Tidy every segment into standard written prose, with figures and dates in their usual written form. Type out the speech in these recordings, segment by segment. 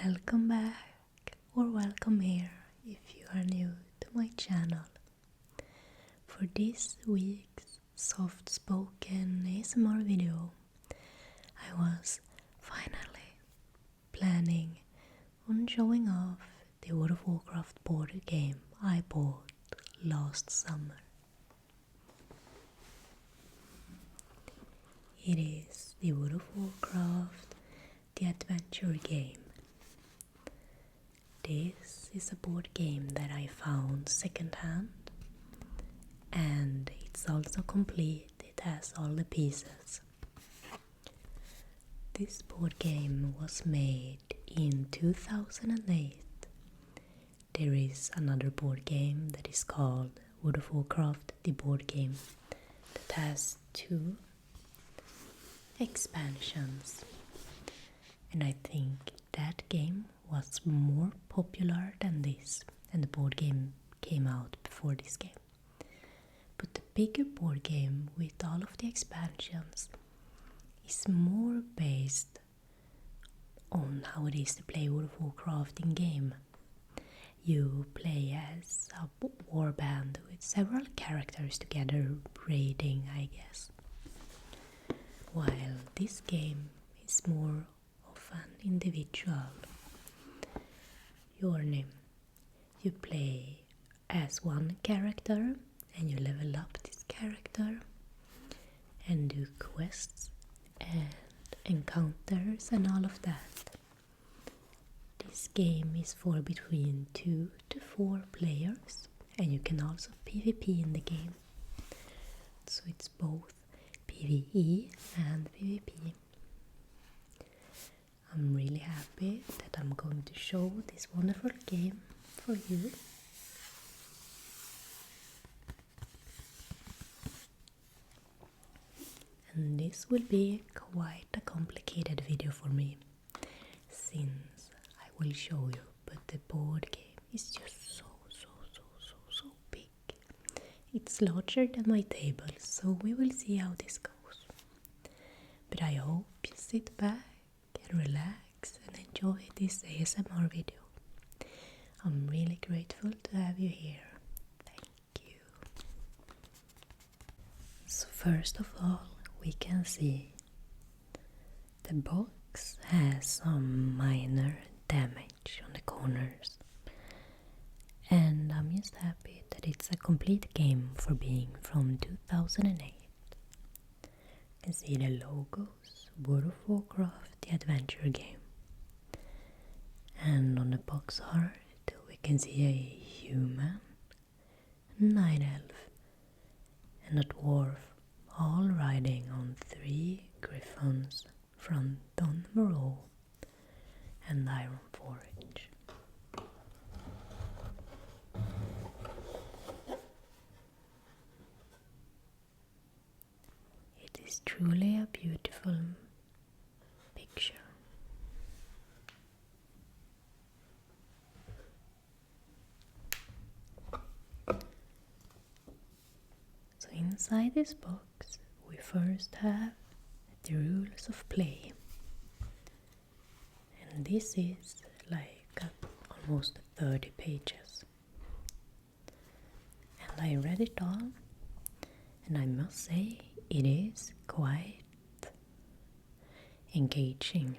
Welcome back or welcome here if you are new to my channel. For this week's soft-spoken ASMR video, I was finally planning on showing off the World of Warcraft board game I bought last summer. It is the World of Warcraft, the adventure game. This is a board game that I found secondhand, and it's also complete. It has all the pieces. This board game was made in 2008. There is another board game that is called World of Warcraft, the board game, that has 2 expansions, and I think that game was more popular than this, and the board game came out before this game. But the bigger board game with all of the expansions is more based on how it is to play World of Warcraft in game. You play as a warband with several characters together raiding, I guess. While this game is more of an individual journey. You play as one character and you level up this character and do quests and encounters and all of that. This game is for between 2 to 4 players, and you can also PvP in the game. So it's both PvE and PvP. I'm really happy that I'm going to show this wonderful game for you. And this will be quite a complicated video for me, since I will show you, but the board game is just so big. It's larger than my table, so we will see how this goes. But I hope you sit back and relax and enjoy this ASMR video. I'm really grateful to have you here. Thank you. So first of all, we can see the box has some minor damage on the corners, and I'm just happy that it's a complete game for being from 2008. You can see the logos, World of Warcraft, the adventure game. And on the box art we can see a human, a night elf, and a dwarf, all riding on 3 griffins, front on Moreau and Iron Forge. It is truly a beautiful picture. So inside this box we first have the rules of play, and this is like almost 30 pages, and I read it all, and I must say it is quite engaging.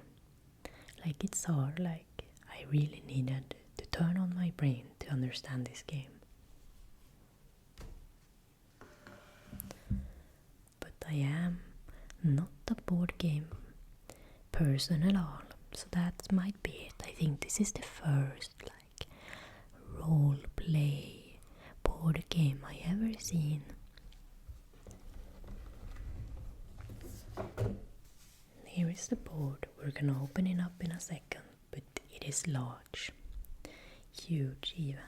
Like, it's hard, like I really needed to turn on my brain to understand this game. But I am not a board game person at all, so that might be it. I think this is the first like role play board game I ever seen. Here is the board. We're gonna open it up in a second, but it is large, huge even,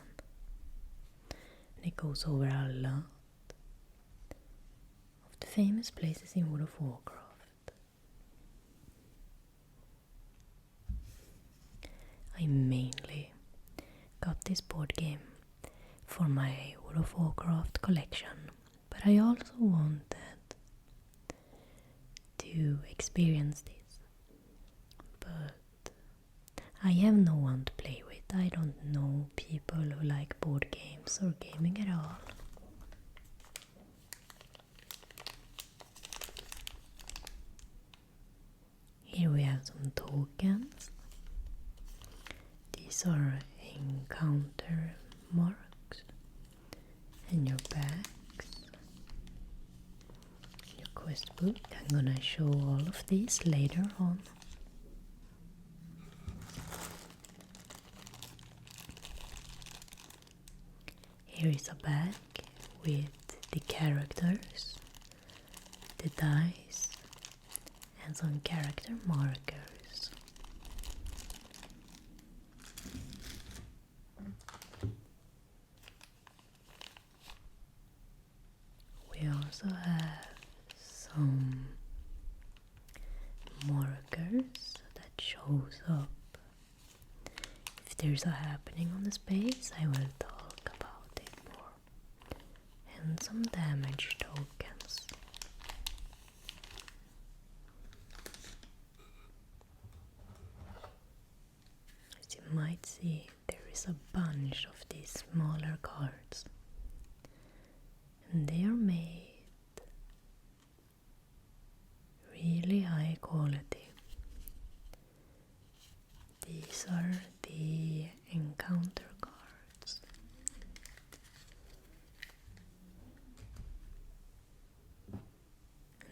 and it goes over a lot of the famous places in World of Warcraft. I mainly got this board game for my World of Warcraft collection, but I also wanted to experience this. But I have no one to play with. I don't know people who like board games or gaming at all. Here we have some tokens. These are encounter marks in your bags. Your quest book. I'm gonna show all of these later on. Here is a bag with the characters, the dice, and some character markers. We also have some markers that shows up if there's a happening on the space. I will talk about it more. And some damage tokens. As you might see, there is a bunch of these smaller cards, and they are made really high quality. These are the encounter cards.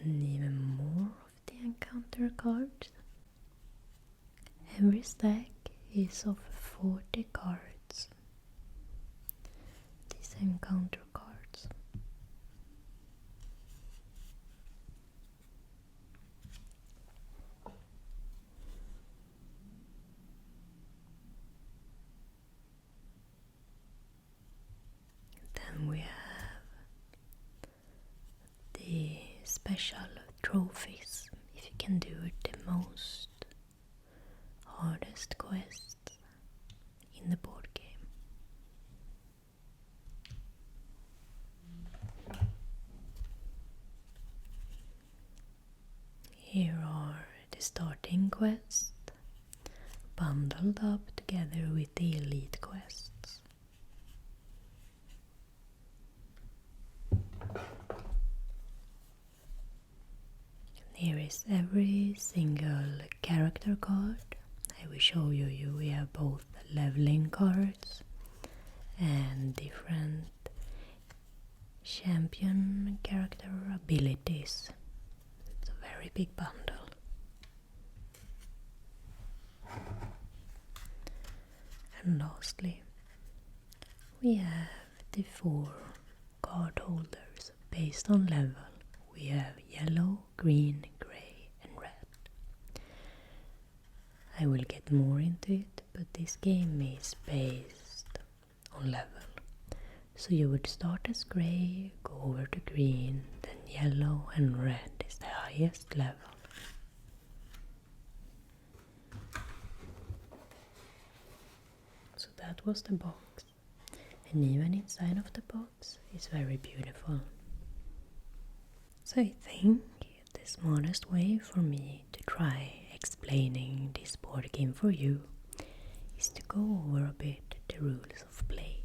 And even more of the encounter cards. Every stack is of 40 cards. These encounter cards. Then we have the special trophies, if you can do the most hardest quests in the board game. Here are the starting quests, bundled up together with the elite quests. Here is every single character card. I will show you. We have both leveling cards and different champion character abilities. It's a very big bundle. And lastly, we have the 4 card holders based on level. We have yellow, green, grey and red. I will get more into it, but this game is based on level. So you would start as grey, go over to green, then yellow and red is the highest level. So that was the box. And even inside of the box is very beautiful. So I think the smartest way for me to try explaining this board game for you is to go over a bit the rules of play.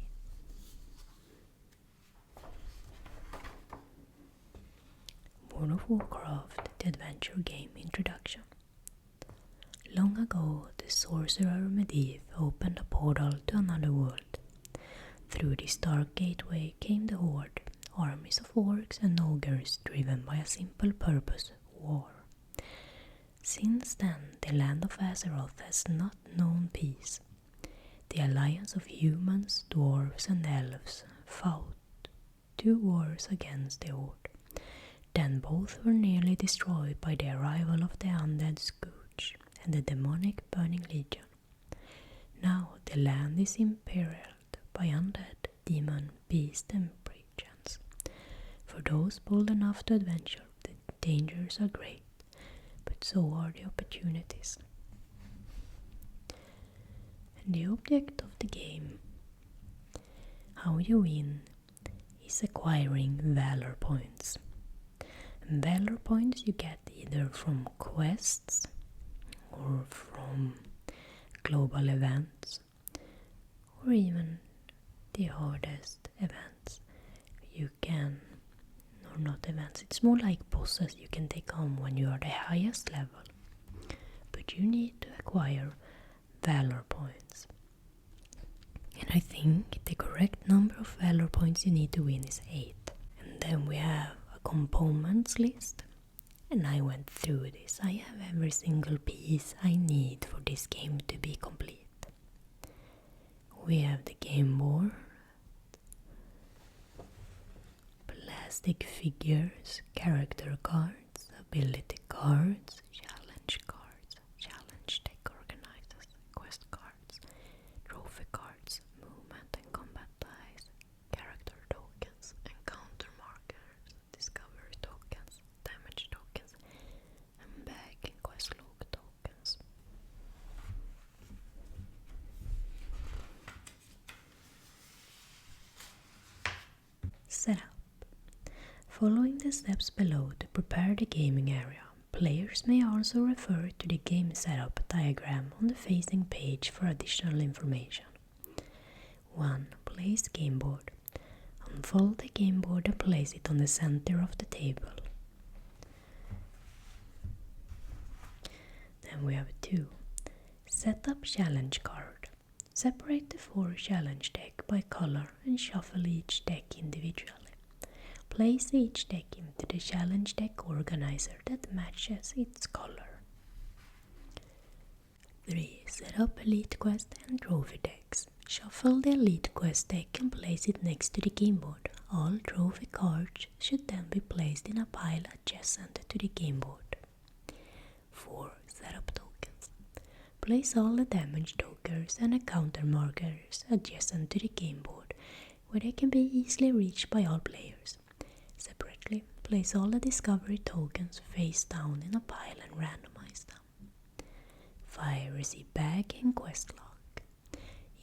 World of Warcraft, the adventure game introduction. Long ago, the sorcerer Medivh opened a portal to another world. Through this dark gateway came the Horde, armies of orcs and ogres driven by a simple purpose, war. Since then, the land of Azeroth has not known peace. The alliance of humans, dwarves and elves fought 2 wars against the Horde. Then both were nearly destroyed by the arrival of the undead Scourge and the demonic Burning Legion. Now the land is imperiled by undead, demon, beast and brigands. For those bold enough to adventure, the dangers are great, but so are the opportunities. And the object of the game, how you win, is acquiring valor points. And valor points you get either from quests or from global events, or even the hardest events you can, or not events, it's more like bosses you can take on when you are the highest level. But you need to acquire valor points. And I think the correct number of valor points you need to win is 8. And then we have a components list. And I went through this. I have every single piece I need for this game to be complete. We have the game board, plastic figures, character cards, ability cards, challenge deck organizers, quest cards, trophy cards, movement and combat dice, character tokens, encounter markers, discovery tokens, damage tokens, and bag and quest log tokens. Setup. Following the steps below to prepare the gaming area, players may also refer to the game setup diagram on the facing page for additional information. 1. Place game board. Unfold the game board and place it on the center of the table. Then we have 2. Set up challenge card. Separate the 4 challenge deck by color and shuffle each deck individually. Place each deck into the challenge deck organizer that matches its color. 3. Set up elite quest and trophy decks. Shuffle the elite quest deck and place it next to the game board. All trophy cards should then be placed in a pile adjacent to the game board. 4. Set up tokens. Place all the damage tokens and encounter markers adjacent to the game board, where they can be easily reached by all players. Separately, place all the discovery tokens face down in a pile and randomize them. 5. Receive bag and quest log.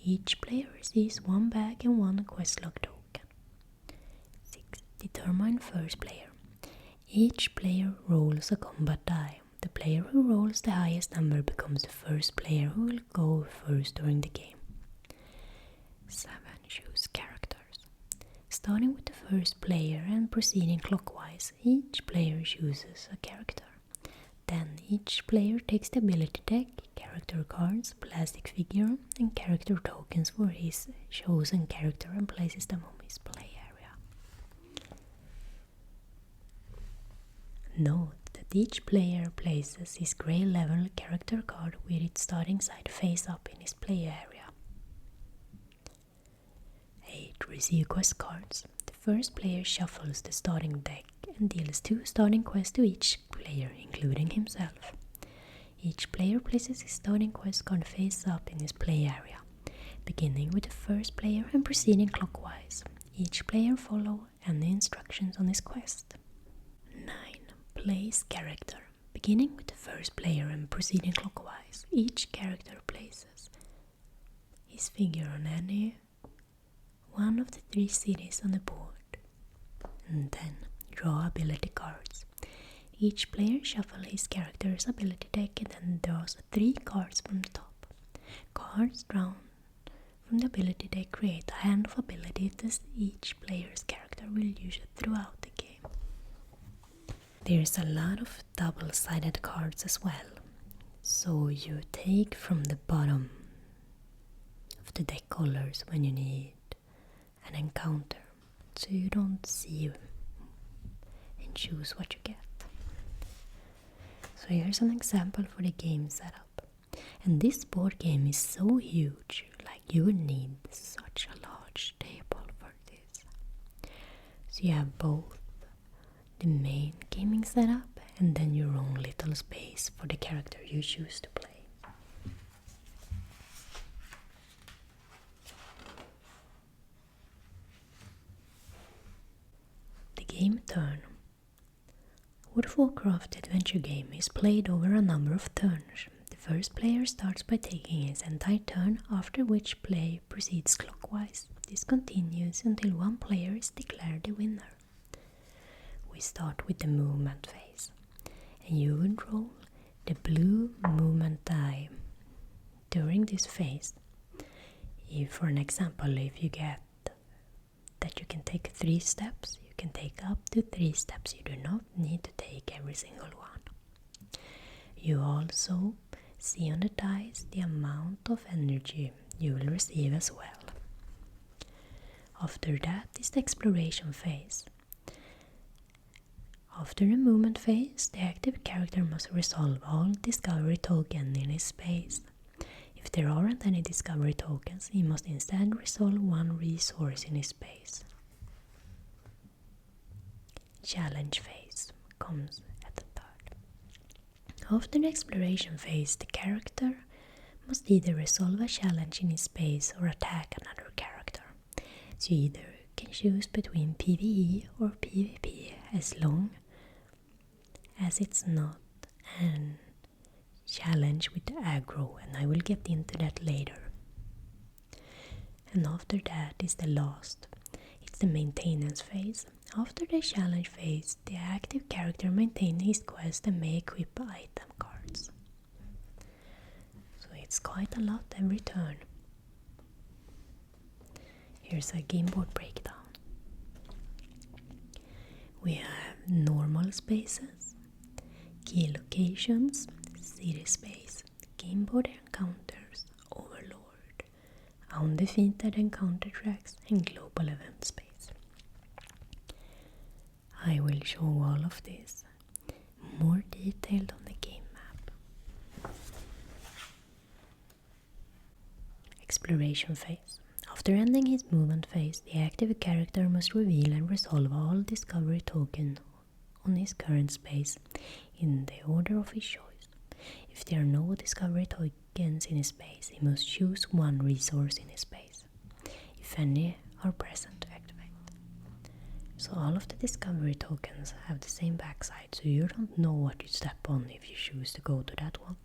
Each player receives 1 bag and 1 quest log token. 6. Determine first player. Each player rolls a combat die. The player who rolls the highest number becomes the first player who will go first during the game. 7. Choose characters. Starting with the first player and proceeding clockwise, each player chooses a character. Then each player takes the ability deck, character cards, plastic figure, and character tokens for his chosen character and places them on his play area. Note that each player places his grey level character card with its starting side face up in his play area. 8. Receive quest cards. The first player shuffles the starting deck and deals 2 starting quests to each player, including himself. Each player places his starting quest card face up in his play area, beginning with the first player and proceeding clockwise. Each player follows any instructions on his quest. 9. Place character. Beginning with the first player and proceeding clockwise, each character places his figure on any one of the 3 cities on the board, and then draw ability cards. Each player shuffles his character's ability deck and then draws 3 cards from the top. Cards drawn from the ability deck create a hand of abilities that each player's character will use throughout the game. There's a lot of double-sided cards as well, so you take from the bottom of the deck colors when you need an encounter, so you don't see and choose what you get. So here's an example for the game setup. And this board game is so huge, like you would need such a large table for this. So you have both the main gaming setup and then your own little space for the character you choose to play. Game turn. World of Warcraft adventure game is played over a number of turns. The first player starts by taking his entire turn, after which play proceeds clockwise. This continues until one player is declared the winner. We start with the movement phase, and you would roll the blue movement die. During this phase, if for an example, if you get that you can take 3 steps, you can take up to 3 steps. You do not need to take every single one. You also see on the dice the amount of energy you will receive as well. After that is the exploration phase. After the movement phase, the active character must resolve all discovery tokens in his space. If there aren't any discovery tokens, he must instead resolve 1 resource in his space. Challenge phase comes at the third. After the exploration phase, the character must either resolve a challenge in his space or attack another character. So you either can choose between PvE or PvP as long as it's not an challenge with aggro, and I will get into that later. And after that is the last. It's the maintenance phase. After the challenge phase, the active character maintains his quest and may equip item cards. So it's quite a lot every turn. Here's a game board breakdown. We have normal spaces, key locations, city space, game board encounters, overlord, undefeated encounter tracks, and global event space. I will show all of this more detailed on the game map. Exploration phase. After ending his movement phase, the active character must reveal and resolve all discovery tokens on his current space in the order of his choice. If there are no discovery tokens in his space, he must choose 1 resource in his space, if any are present, to activate. So all of the discovery tokens have the same backside, so you don't know what you step on if you choose to go to that one.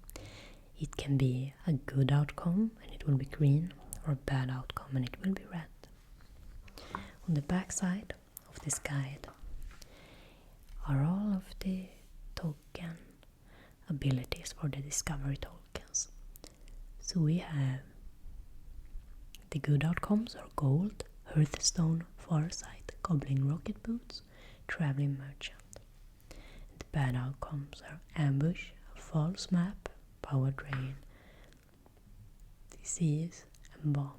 It can be a good outcome and it will be green, or a bad outcome and it will be red. On the backside of this guide are all of the token abilities for the discovery tokens. So we have the good outcomes are gold, hearthstone, farsight, goblin rocket boots, traveling merchant. And the bad outcomes are ambush, false map, power drain, disease, and bomb.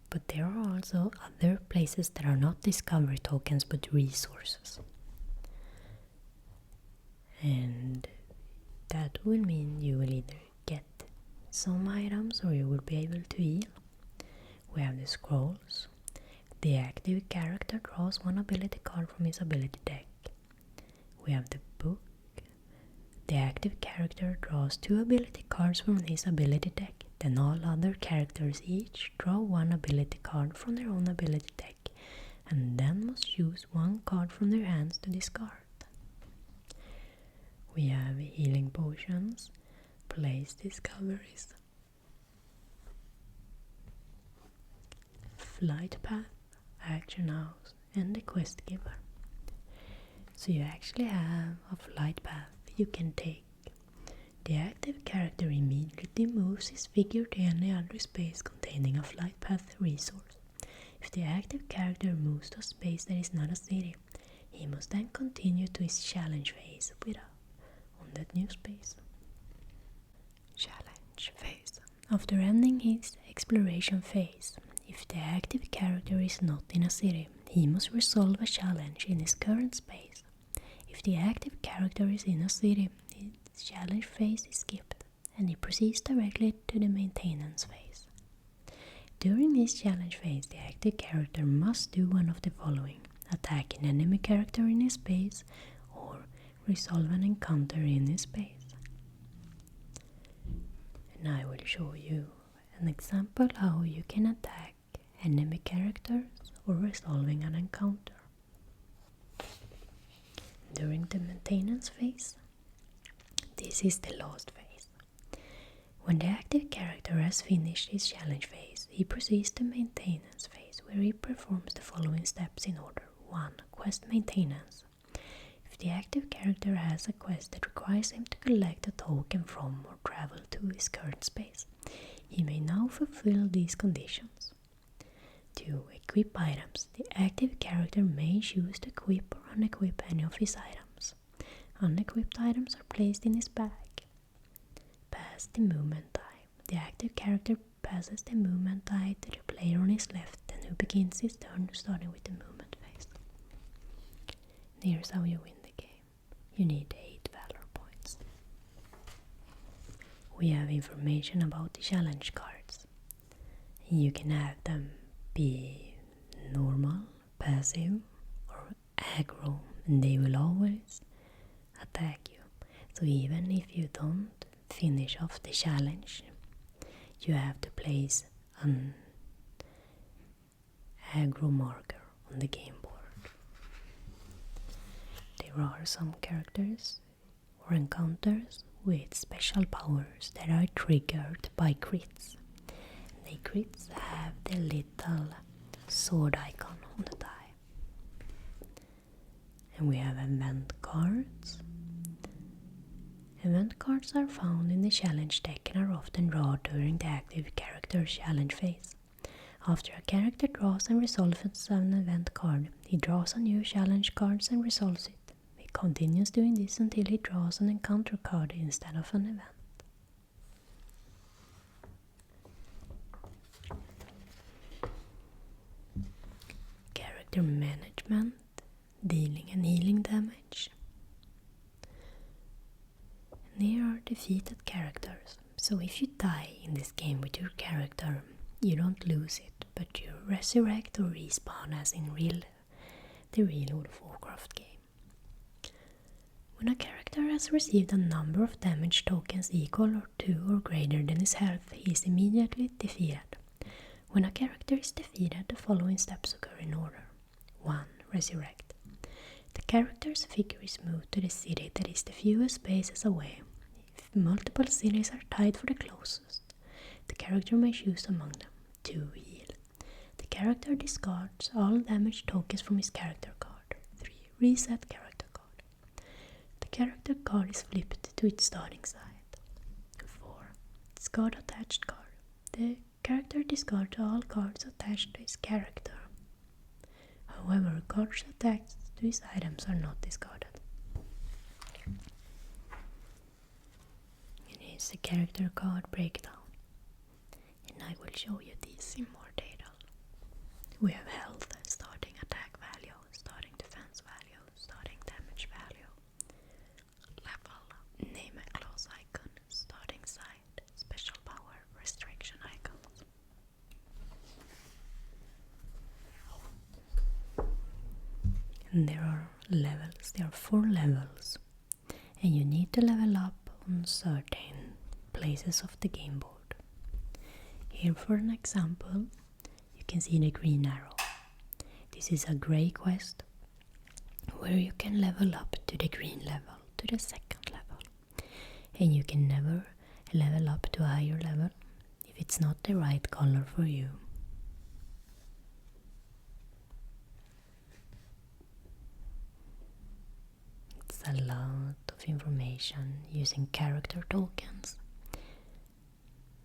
But there are also other places that are not discovery tokens but resources. And that will mean you will either get some items or you will be able to heal. We have the scrolls. The active character draws 1 ability card from his ability deck. We have the book. The active character draws 2 ability cards from his ability deck. Then all other characters each draw 1 ability card from their own ability deck, and then must choose 1 card from their hands to discard. We have healing potions, place discoveries, flight path, action house, and the quest giver. So you actually have a flight path you can take. The active character immediately moves his figure to any other space containing a flight path resource. If the active character moves to a space that is not a city, he must then continue to his challenge phase on that new space. Challenge phase. After ending his exploration phase, if the active character is not in a city, he must resolve a challenge in his current space. If the active character is in a city, his challenge phase is skipped, and he proceeds directly to the maintenance phase. During this challenge phase, the active character must do one of the following: attack an enemy character in his space, or resolve an encounter in his space. And I will show you an example how you can attack enemy characters or resolving an encounter. During the maintenance phase, this is the last phase. When the active character has finished his challenge phase, he proceeds to maintenance phase, where he performs the following steps in order. 1. Quest maintenance. If the active character has a quest that requires him to collect a token from or travel to his current space. He may now fulfill these conditions. To equip items, the active character may choose to equip or unequip any of his items. Unequipped items are placed in his bag. Pass the movement die. The active character passes the movement die to the player on his left and who begins his turn starting with the movement phase. Here's how you win the game. You need 8 valor points. We have information about the challenge cards. You can have them be normal, passive, or aggro, and they will always attack you. So even if you don't finish off the challenge, you have to place an aggro marker on the game board. There are some characters or encounters with special powers that are triggered by crits. The crits have the little sword icon on the die. And we have event cards. Event cards are found in the challenge deck and are often drawn during the active character challenge phase. After a character draws and resolves an event card, he draws a new challenge card and resolves it. He continues doing this until he draws an encounter card instead of an event. Character management, dealing and healing damage. And here are defeated characters. So if you die in this game with your character, you don't lose it, but you resurrect or respawn as in the real World of Warcraft game. When a character has received a number of damage tokens equal to or greater than his health, he is immediately defeated. When a character is defeated, the following steps occur in order. 1. Resurrect. The character's figure is moved to the city that is the fewest spaces away. If multiple cities are tied for the closest, the character may choose among them. 2. Heal. The character discards all damage tokens from his character card. 3. Reset character card. The character card is flipped to its starting side. 4. Discard attached card. The character discards all cards attached to his character. However, cards attached to his items are not discarded. It is a character card breakdown, and I will show you these in more detail. We have health, starting attack value, starting defense value, starting damage value, level, name and class icon, starting side, special power, restriction icons. And there are levels, there are 4 levels, and you need to level up on certain places of the game board. Here for an example, you can see the green arrow. This is a grey quest where you can level up to the green level, to the 2nd level. And you can never level up to a higher level if it's not the right color for you. A lot of information using character tokens,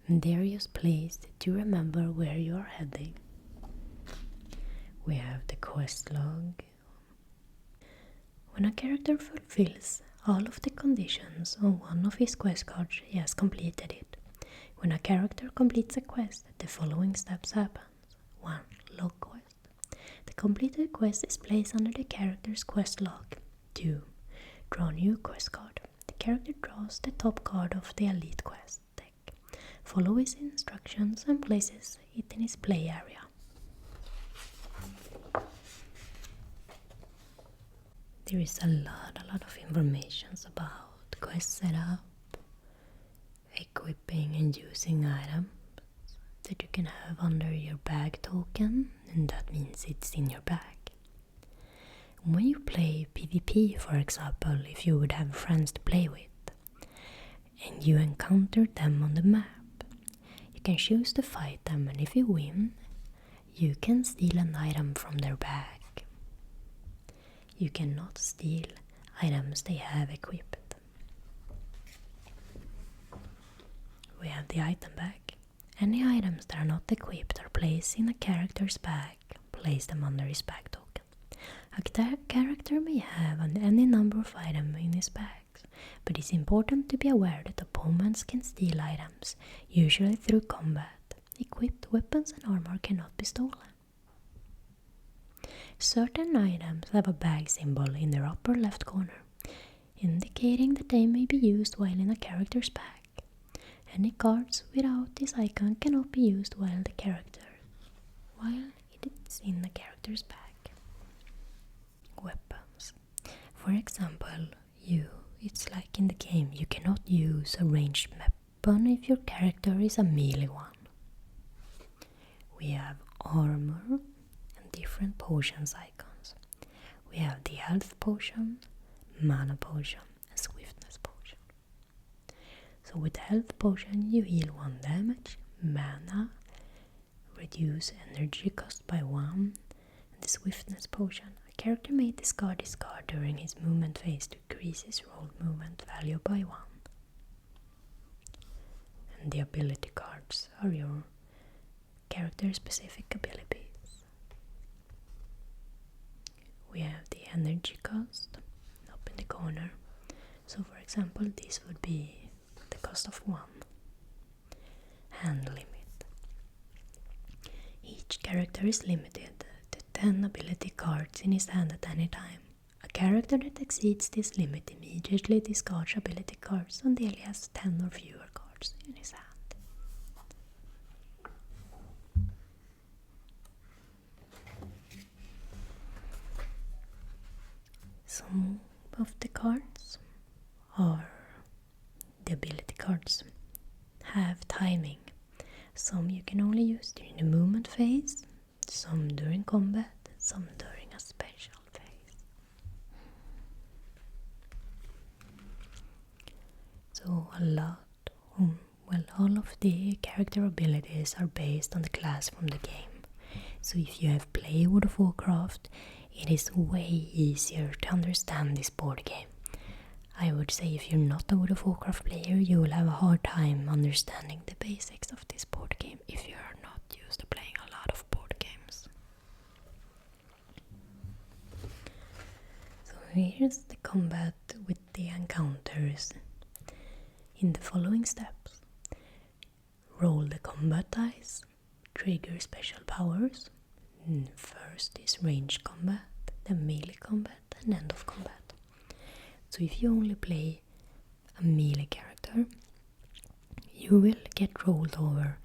and they're just placed to remember where you are heading. We have the quest log. When a character fulfills all of the conditions on one of his quest cards, he has completed it. When a character completes a quest, the following steps happen. 1. Log quest. The completed quest is placed under the character's quest log. 2. Draw new quest card. The character draws the top card of the elite quest deck, follows his instructions and places it in his play area. There is a lot of information about quest setup, equipping and using items that you can have under your bag token, and that means it's in your bag. When you play PvP, for example, if you would have friends to play with, and you encounter them on the map, you can choose to fight them, and if you win, you can steal an item from their bag. You cannot steal items they have equipped. We have the item bag. Any items that are not equipped are placed in a character's bag. Place them under his bag token. A character may have any number of items in his bags, but it's important to be aware that opponents can steal items, usually through combat. Equipped weapons and armor cannot be stolen. Certain items have a bag symbol in their upper left corner, indicating that they may be used while in a character's bag. Any cards without this icon cannot be used while it is in the character's bag. Weapons. For example, it's like in the game, you cannot use a ranged weapon if your character is a melee one. We have armor and different potions icons. We have the health potion, mana potion, and swiftness potion. So with the health potion you heal 1 damage, mana, reduce energy cost by 1, and the swiftness potion. A character may discard this card during his movement phase to increase his roll movement value by 1. And the ability cards are your character specific abilities. We have the energy cost up in the corner. So for example, this would be the cost of 1. Hand limit. Each character is limited to 10 ability cards in his hand at any time. A character that exceeds this limit immediately discards ability cards until he has 10 or fewer cards in his hand. Some of the cards are the ability cards have timing. Some you can only use during the movement phase, some during combat, some during a special phase. So all of the character abilities are based on the class from the game. So if you have played World of Warcraft, it is way easier to understand this board game. I would say if you're not a World of Warcraft player, you will have a hard time understanding the basics of this board game if you are not used to playing a lot of board games. So here's the combat with the encounters in the following steps. Roll the combat dice, trigger special powers. First is ranged combat, then melee combat, and end of combat. So if you only play a melee character, you will get rolled over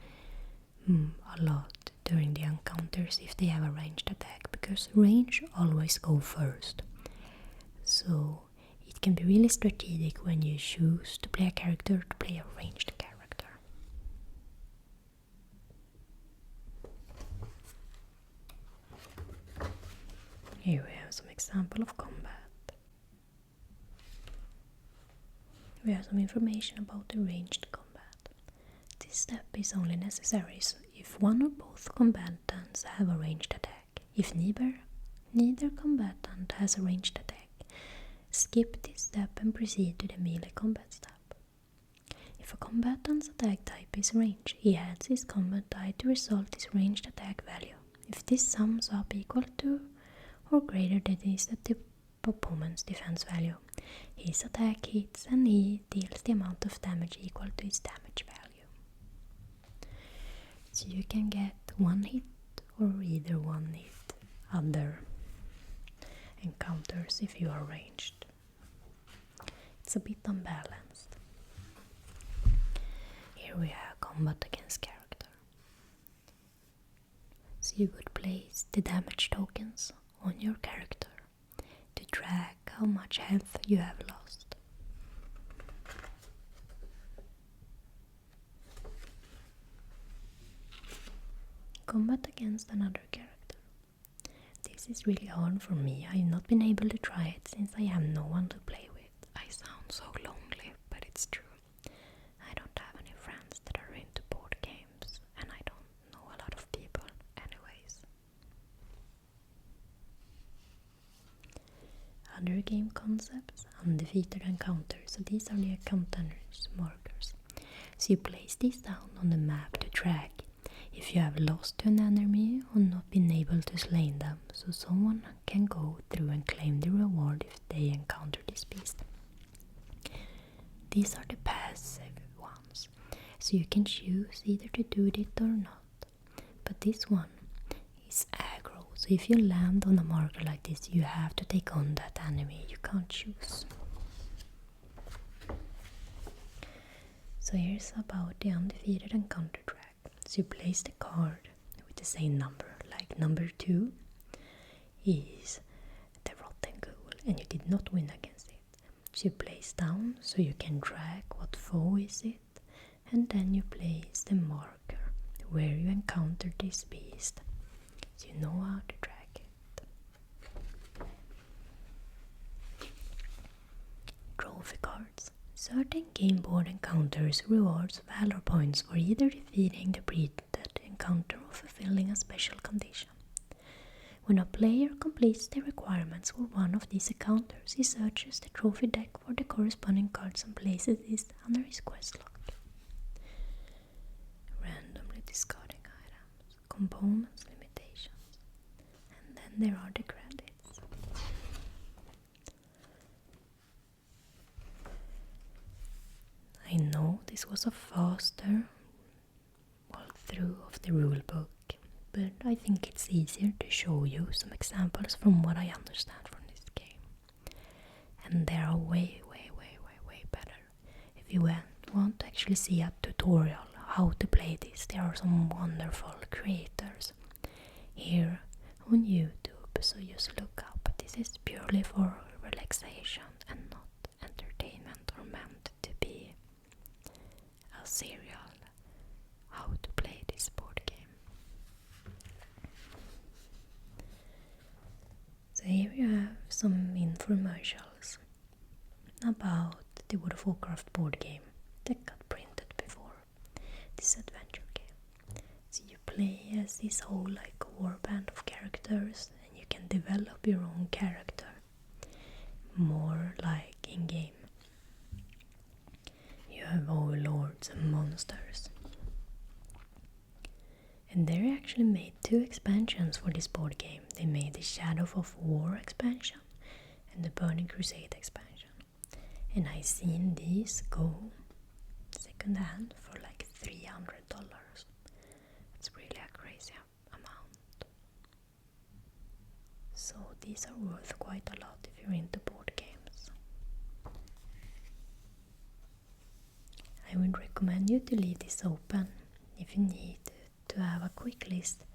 a lot during the encounters if they have a ranged attack, because range always go first. So it can be really strategic when you choose to play a character to play a ranged character. Here we have some example of combat. We have some information about the ranged combat. This step is only necessary if one or both combatants have a ranged attack. If neither combatant has a ranged attack, skip this step and proceed to the melee combat step. If a combatant's attack type is range, he adds his combat die to result his ranged attack value. If this sums up equal to or greater than the opponent's defense value, his attack hits and he deals the amount of damage equal to his damage value. So you can get 1 hit or either 1 hit other encounters if you are ranged. It's a bit unbalanced. Here we have combat against character. So you would place the damage tokens on your character to track how much health you have lost. Combat against another character. This is really hard for me. I have not been able to try it since I have no one to play with. I sound so lonely, but it's true. I don't have any friends that are into board games, and I don't know a lot of people anyways. Other game concepts, undefeated encounters. So these are the encounters markers. So you place these down on the map to track if you have lost to an enemy or not been able to slay them, so someone can go through and claim the reward if they encounter this beast. These are the passive ones, so you can choose either to do it or not. But this one is aggro, so if you land on a marker like this, you have to take on that enemy, you can't choose. So here's about the undefeated encounter track. So you place the card with the same number, like number 2 is the rotten ghoul, and you did not win against it. So you place down so you can track what foe is it, and then you place the marker where you encountered this beast, so you know how to track it. Trophy cards. Certain game board encounters rewards valor points for either defeating the breeded encounter or fulfilling a special condition. When a player completes the requirements for one of these encounters, he searches the trophy deck for the corresponding cards and places this under his quest log. Randomly discarding items, components, limitations, and then there are the credits. I know this was a faster walkthrough of the rulebook, but I think it's easier to show you some examples from what I understand from this game. And they are way better. If you want to actually see a tutorial how to play this, there are some wonderful creators here on YouTube, so just look up. This is purely for relaxation and not entertainment or meant to be a serial how to play this board game. So here you have some infomercials about the World of Warcraft board game that got printed before this adventure game. So you play as this whole like warband of characters, and you can develop your own character more like in game. You have overlords and monsters. And they actually made 2 expansions for this board game. They made the Shadow of War expansion and the Burning Crusade expansion. And I seen these go second hand for like $300. It's really a crazy amount. So these are worth quite a lot if you're into board games. I would recommend you to leave this open if you need to have a quick list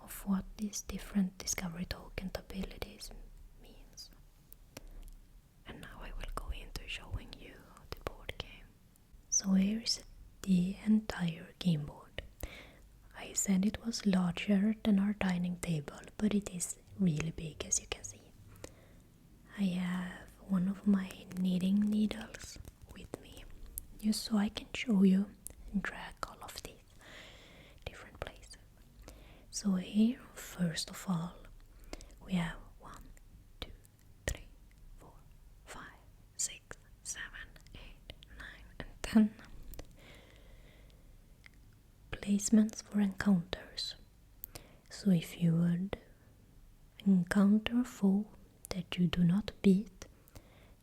of what these different discovery token abilities means. And now I will go into showing you the board game. So here is the entire game board. I said it was larger than our dining table, but it is really big, as you can see. I have one of my knitting needles with me, just so I can show you and track all of these different places. So here, first of all, we have 1, 2, 3, 4, 5, 6, 7, 8, 9, and 10 placements for encounters. So if you would encounter a foe that you do not beat,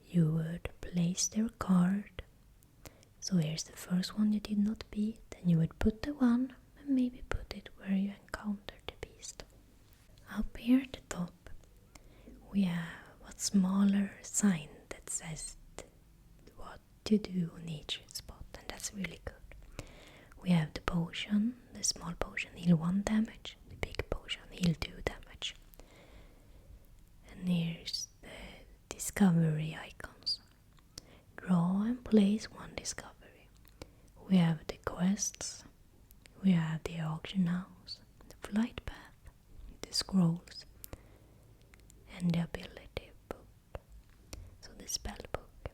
you would place their card. So here's the first one you did not beat, and you would put the one and maybe put it where you encountered the beast. Up here at the top we have a smaller sign that says what to do on each spot, and that's really good. We have the potion. The small potion heal 1 damage, the big potion heal 2 damage. And here's the discovery icons. Draw and place 1 discovery. We have the quests, we have the auction house, the flight path, the scrolls, and the ability book, so the spell book.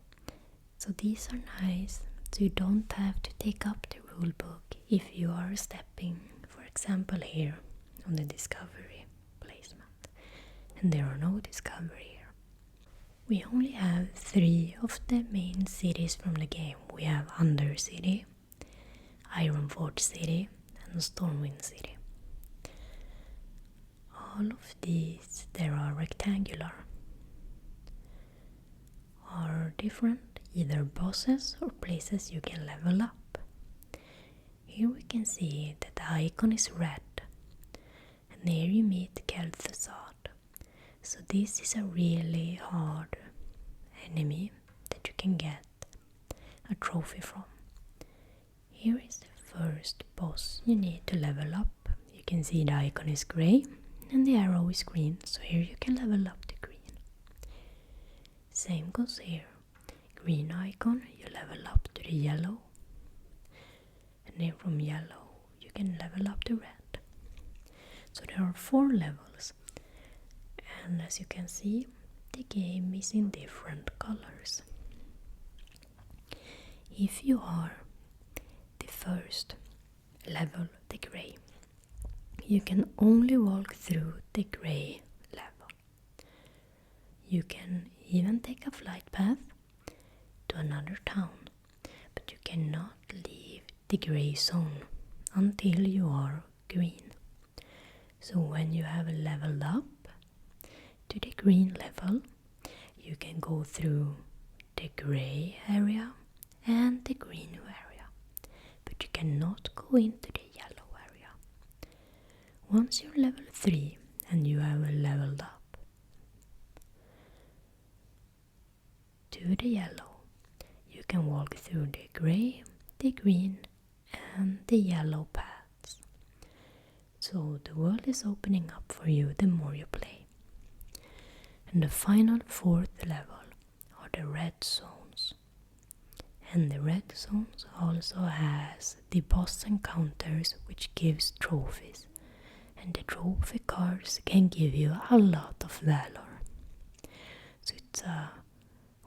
So these are nice, so you don't have to take up the rule book if you are stepping, for example here, on the discovery placement, and there are no discovery here. We only have 3 of the main cities from the game. We have Undercity, Ironforge City, and Stormwind City. All of these, there are rectangular, are different, either bosses or places you can level up. Here we can see that the icon is red, and here you meet Kel'Thuzad. So this is a really hard enemy that you can get a trophy from. Here is the first boss you need to level up. You can see the icon is grey and the arrow is green, so here you can level up to green. Same goes here. Green icon, you level up to the yellow, and then from yellow you can level up to red. So there are 4 levels, and as you can see, the game is in different colors. If you are the first level, the grey, you can only walk through the grey level. You can even take a flight path to another town, but you cannot leave the grey zone until you are green. So when you have leveled up to the green level, you can go through the grey area and the green area, but you cannot go into the yellow area. Once you're level 3 and you have leveled up to the yellow, you can walk through the grey, the green and the yellow paths. So the world is opening up for you the more you play. And the final 4th level are the red zones. And the red zones also has the boss encounters, which gives trophies. And the trophy cards can give you a lot of valor. So it's a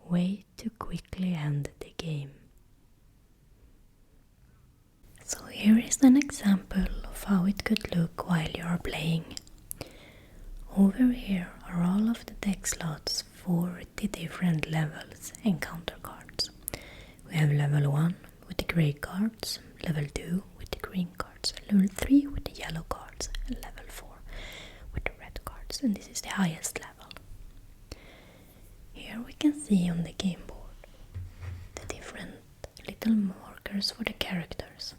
way to quickly end the game. So here is an example of how it could look while you are playing. Over here are all of the deck slots for the different levels encounter cards. We have level 1 with the grey cards, level 2 with the green cards, level 3 with the yellow cards, and level 4 with the red cards, and this is the highest level. Here we can see on the game board the different little markers for the characters,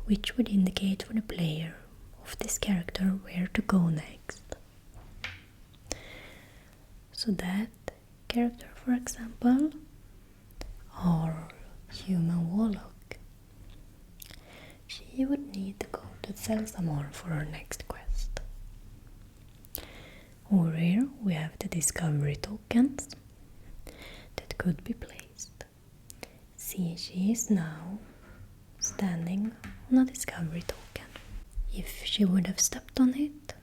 which would indicate for the player of this character where to go next. So that character, for example, or human warlock, she would need to go to Selsamar for her next quest. Over here we have the discovery tokens that could be placed. See, she is now standing on a discovery token. If she would have stepped on it,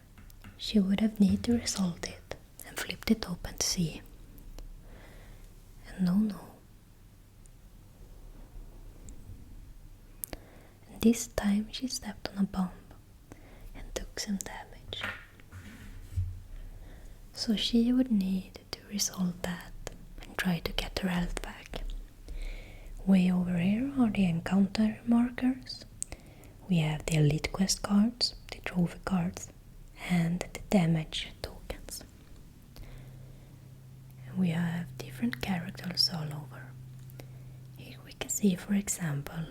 she would have needed to resolve it and flipped it open to see. And no. And this time she stepped on a bomb and took some damage. So she would need to resolve that and try to get her health back. Way over here are the encounter markers. We have the elite quest cards, the trophy cards, and the damage tokens. And we have different characters all over. Here we can see, for example,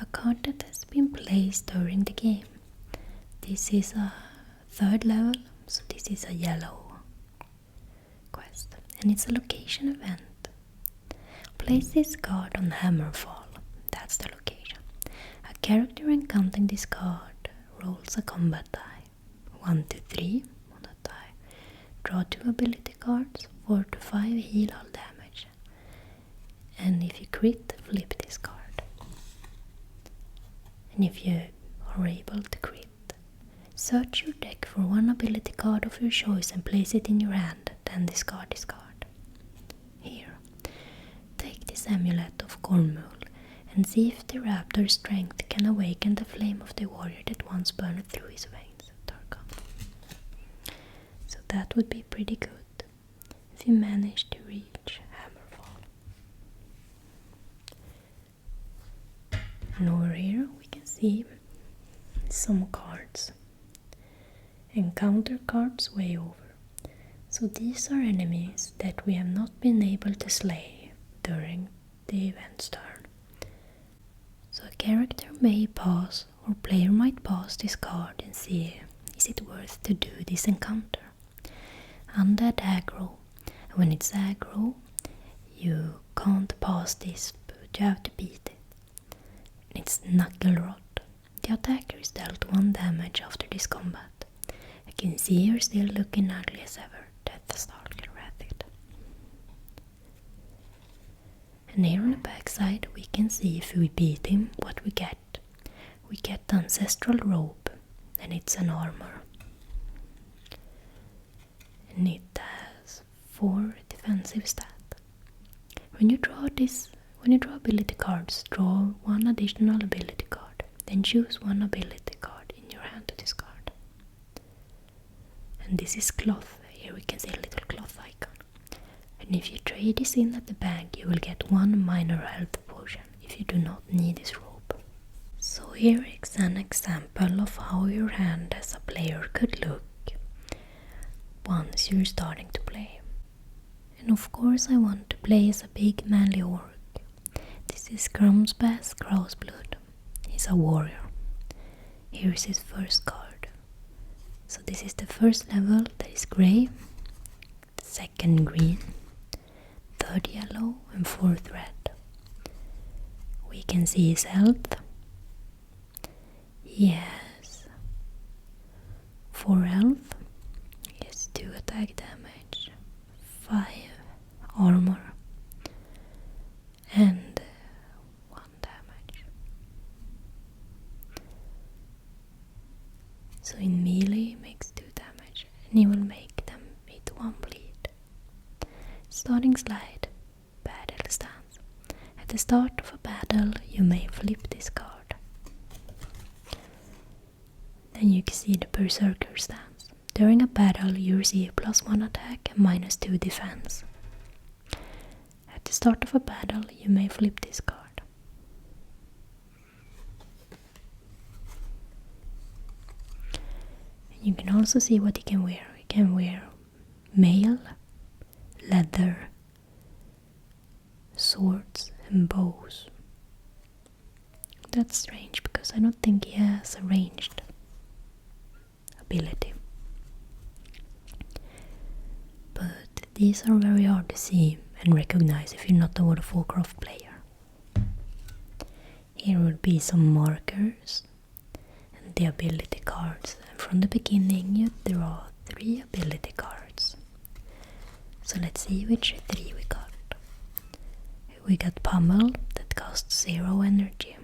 a card that has been placed during the game. This is a 3rd level, so this is a yellow quest, and it's a location event. Place this card on Hammerfall, that's the location. A character encountering this card rolls a combat die, 1 to 3 on that die. Draw 2 ability cards, 4 to 5 heal all damage. And if you crit, flip this card. And if you are able to crit, search your deck for 1 ability card of your choice and place it in your hand, then discard this card. Here, take this amulet of Cornmull and see if the raptor's strength can awaken the flame of the warrior that once burned through his veins. Tarkon. So that would be pretty good. if you manage to reach Hammerfall. And over here we can see some cards. Encounter cards way over. So these are enemies that we have not been able to slay during the event's turn. So a character may pause, or player might pause this card and see, is it worth to do this encounter? Undead aggro, and when it's aggro, you can't pass this, but you have to beat it. And it's Knuckle Rot. The attacker is dealt 1 damage after this combat. I can see you're still looking ugly as ever, Deathstalker Wrathid. And here on the backside we can see if we beat him what we get. We get the Ancestral Robe, and it's an armor. And it has 4 defensive stat. When you draw ability cards, draw 1 additional ability card, then choose 1 ability card in your hand to discard. And this is cloth. Here we can see a little cloth icon. And if you trade this in at the bank, you will get 1 minor health potion if you do not need this robe. So here is an example of how your hand as a player could look once you're starting to play. And of course I want to play as a big manly orc. This is Grumsbass Grouseblood. He's a warrior. Here's his first card. So this is the first level, that is grey, second green, third yellow and fourth red. We can see his health. He has 4 health, he has 2 attack damage, 5 armor and 1 damage. So in melee he makes 2 damage and he will make them hit 1 bleed. Starting slide, battle stance. At the start of a battle you may flip this card. Then you can see the Berserker stance. During a battle you receive +1 attack and -2 defense. At the start of a battle you may flip this card. And you can also see what he can wear. He can wear mail, leather, swords and bows. That's strange because I don't think he has a ranged ability. But these are very hard to see and recognize if you're not a World of Warcraft player. Here will be some markers and the ability cards. And from the beginning you draw 3 ability cards. So let's see which 3 we got. We got Pummel, that costs 0 energy.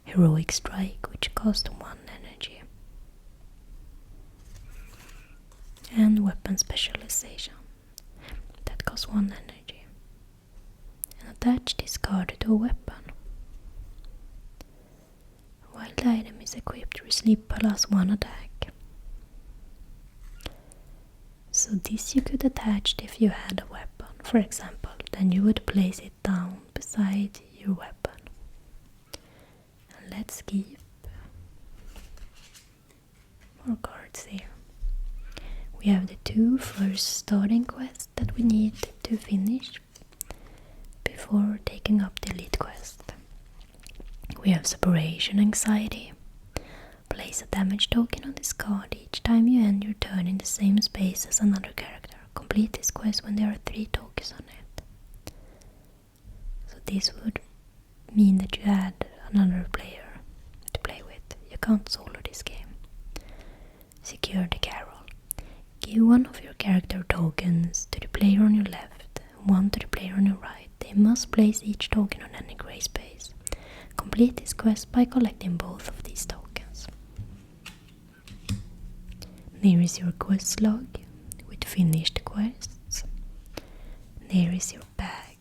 Heroic Strike, which costs 1 energy. And Weapon Specialization, that costs 1 energy. And attach this card to a weapon. While the item is equipped, receive +1 attack. So this you could attach if you had a weapon, for example. Then you would place it down beside your weapon. And let's keep more cards here. We have the 2 first starting quests that we need to finish before taking up the elite quest. We have Separation Anxiety. Place a damage token on this card each time you end your turn in the same space as another character. Complete this quest when there are 3 tokens on it. So this would mean that you add another player to play with. You can't solo this game. Secure the Carol. Give 1 of your character tokens to the player on your left, 1 to the player on your right. They must place each token on any gray space. Complete this quest by collecting both of these tokens. There is your quest log with finished quests. There is your bag.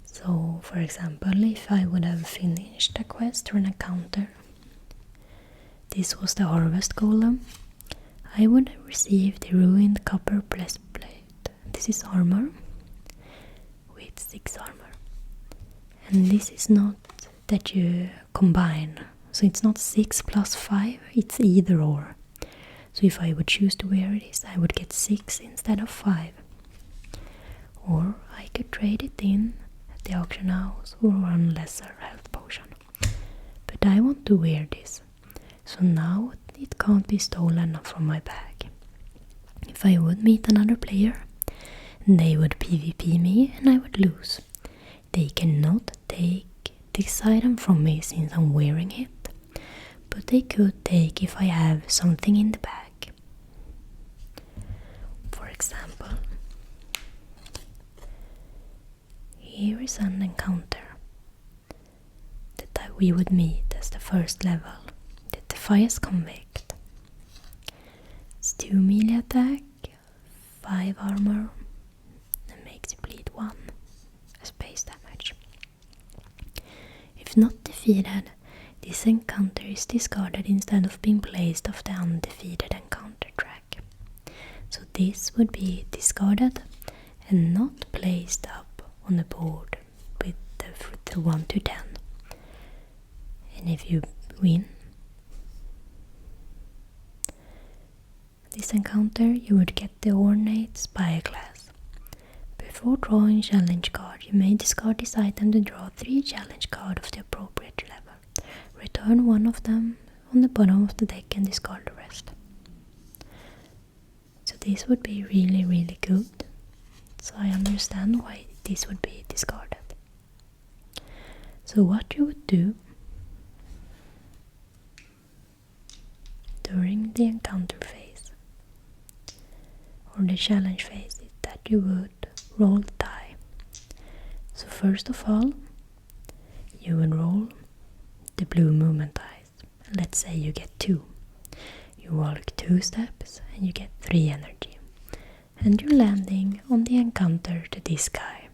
So, for example, if I would have finished a quest or an encounter, this was the Harvest Golem. I would receive the ruined copper breastplate. This is armor with 6 armor. And this is not that you combine. So it's not 6 plus 5, it's either or. So if I would choose to wear this, I would get 6 instead of 5. Or I could trade it in at the auction house or one lesser health potion. But I want to wear this. So now it can't be stolen from my bag. If I would meet another player, they would PvP me and I would lose. They cannot take this item from me since I'm wearing it, but they could take if I have something in the bag. For example, here is an encounter that we would meet as the first level. The Defias Convict. It's 2 melee attack, 5 armor, and makes you bleed 1 as base damage. If not defeated, this encounter is discarded instead of being placed off the undefeated encounter track. So this would be discarded and not placed up on the board with the 1 to 10. And if you win this encounter, you would get the Ornate Spire class. Before drawing challenge card, you may discard this item to draw 3 challenge cards of the appropriate level. Return 1 of them on the bottom of the deck and discard the rest. So this would be really, really good. So I understand why this would be discarded. So what you would do during the encounter phase or the challenge phase is that you would roll the die. So first of all, you would roll the blue movement dice. Let's say you get 2. You walk 2 steps and you get 3 energy. And you're landing on the encounter to this guy.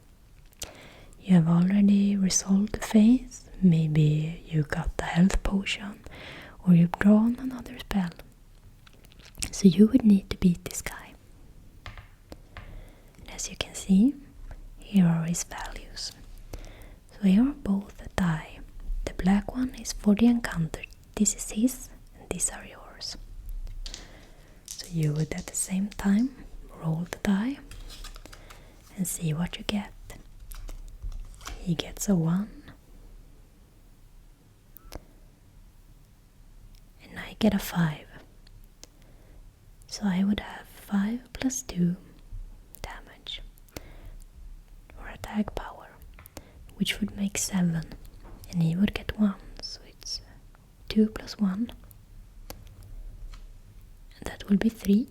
You have already resolved the phase. Maybe you got the health potion or you've drawn another spell. So you would need to beat this guy. And as you can see, here are his values. So here are both the die. The black one is for the encounter. This is his and these are yours. So you would at the same time roll the die and see what you get. He gets a 1 and I get a 5. So I would have 5 plus 2 damage or attack power, which would make 7, and he would get 1, so it's 2 plus 1, and that will be 3.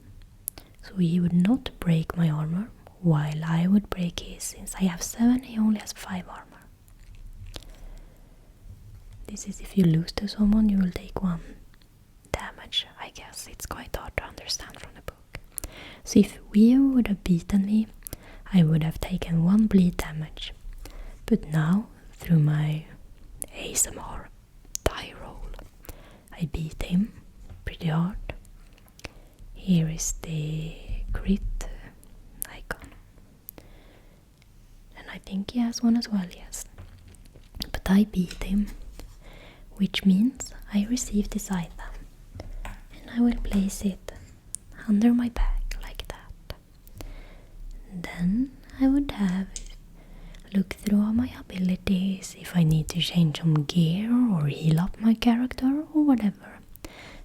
So he would not break my armor, while I would break his. Since I have 7, he only has 5 armor. This is if you lose to someone, you will take 1 damage. I guess it's quite hard to understand from the book. So if we would have beaten me, I would have taken 1 bleed damage. But now, through my ASMR die roll, I beat him pretty hard. Here is the crit icon. And I think he has one as well, yes. But I beat him, which means I receive this item. And I will place it under my bag like that. And then I would have look through all my abilities, if I need to change some gear or heal up my character or whatever.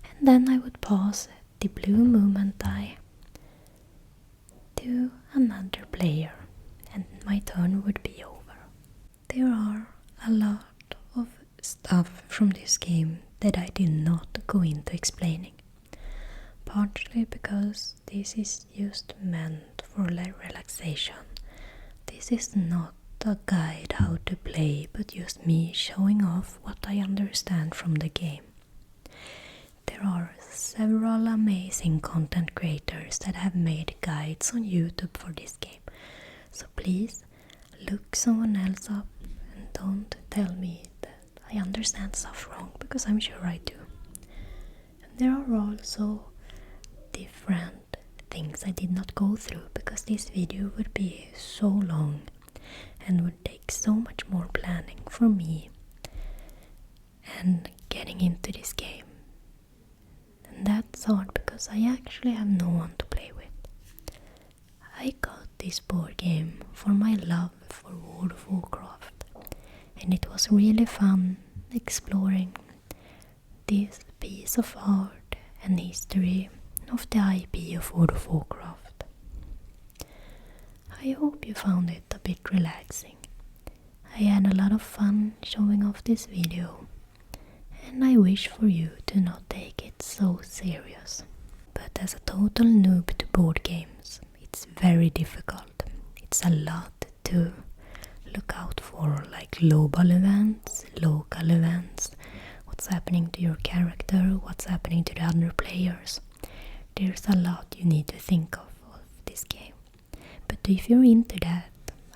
And then I would pass the blue movement die to another player and my turn would be over. There are a lot of stuff from this game that I did not go into explaining. Partly because this is just meant for relaxation. This is not a guide how to play, but just me showing off what I understand from the game. There are several amazing content creators that have made guides on YouTube for this game. So please look someone else up and don't tell me that I understand stuff wrong, because I'm sure I do. And there are also different things I did not go through, because this video would be so long and would take so much more planning for me and getting into this game. And that's hard because I actually have no one to play with. I got this board game for my love for World of Warcraft, and it was really fun exploring this piece of art and history of the IP of World of Warcraft. I hope you found it a bit relaxing. I had a lot of fun showing off this video, and I wish for you to not take it so serious. But as a total noob to board games, it's very difficult. It's a lot to look out for, like global events, local events, what's happening to your character, what's happening to the other players. There's a lot you need to think of this game. But if you're into that,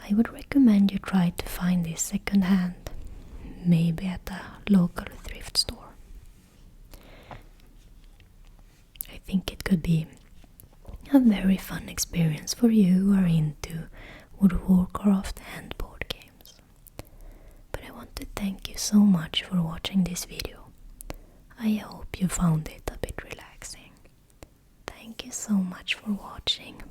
I would recommend you try to find this second hand, maybe at a local thrift store. I think it could be a very fun experience for you who are into World of Warcraft and board games. But I want to thank you so much for watching this video. I hope you found it a bit relaxing. Thank you so much for watching.